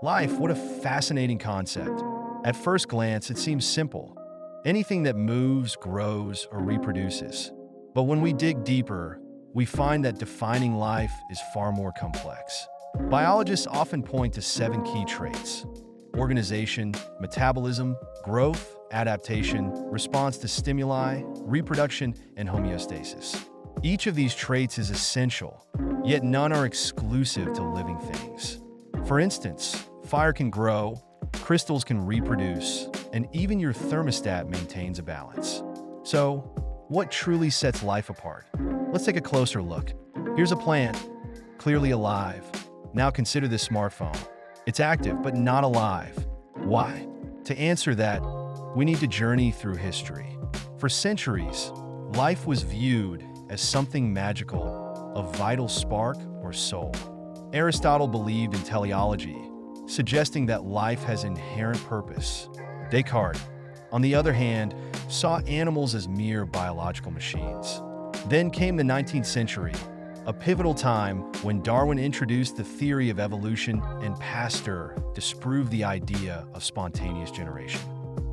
Life, what a fascinating concept. At first glance, it seems simple. Anything that moves, grows, or reproduces. But when we dig deeper, we find that defining life is far more complex. Biologists often point to 7 key traits: organization, metabolism, growth, adaptation, response to stimuli, reproduction, and homeostasis. Each of these traits is essential, yet none are exclusive to living things. For instance, fire can grow, crystals can reproduce, and even your thermostat maintains a balance. So, what truly sets life apart? Let's take a closer look. Here's a plant, clearly alive. Now consider this smartphone. It's active, but not alive. Why? To answer that, we need to journey through history. For centuries, life was viewed as something magical, a vital spark or soul. Aristotle believed in teleology, suggesting that life has inherent purpose. Descartes, on the other hand, saw animals as mere biological machines. Then came the 19th century, a pivotal time when Darwin introduced the theory of evolution and Pasteur disproved the idea of spontaneous generation.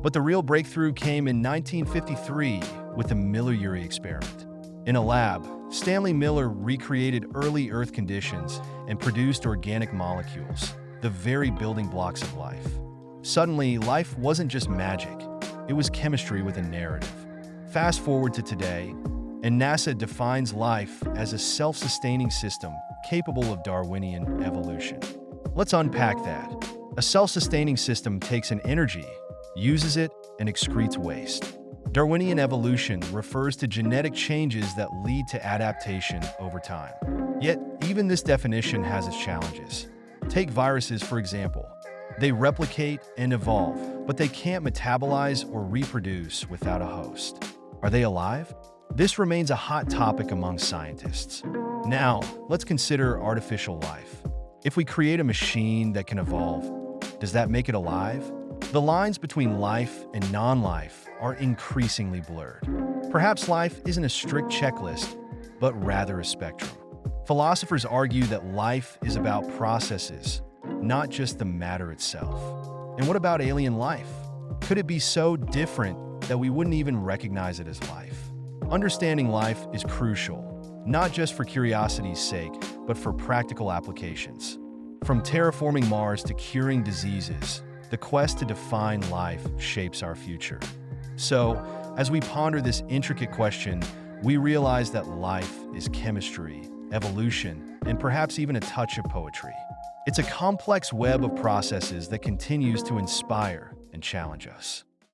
But the real breakthrough came in 1953 with the Miller-Urey experiment. In a lab, Stanley Miller recreated early Earth conditions and produced organic molecules, the very building blocks of life. Suddenly, life wasn't just magic, it was chemistry with a narrative. Fast forward to today, and NASA defines life as a self-sustaining system capable of Darwinian evolution. Let's unpack that. A self-sustaining system takes in energy, uses it, and excretes waste. Darwinian evolution refers to genetic changes that lead to adaptation over time. Yet, even this definition has its challenges. Take viruses, for example. They replicate and evolve, but they can't metabolize or reproduce without a host. Are they alive? This remains a hot topic among scientists. Now, let's consider artificial life. If we create a machine that can evolve, does that make it alive? The lines between life and non-life are increasingly blurred. Perhaps life isn't a strict checklist, but rather a spectrum. Philosophers argue that life is about processes, not just the matter itself. And what about alien life? Could it be so different that we wouldn't even recognize it as life? Understanding life is crucial, not just for curiosity's sake, but for practical applications. From terraforming Mars to curing diseases, the quest to define life shapes our future. So, as we ponder this intricate question, we realize that life is chemistry, evolution, and perhaps even a touch of poetry. It's a complex web of processes that continues to inspire and challenge us.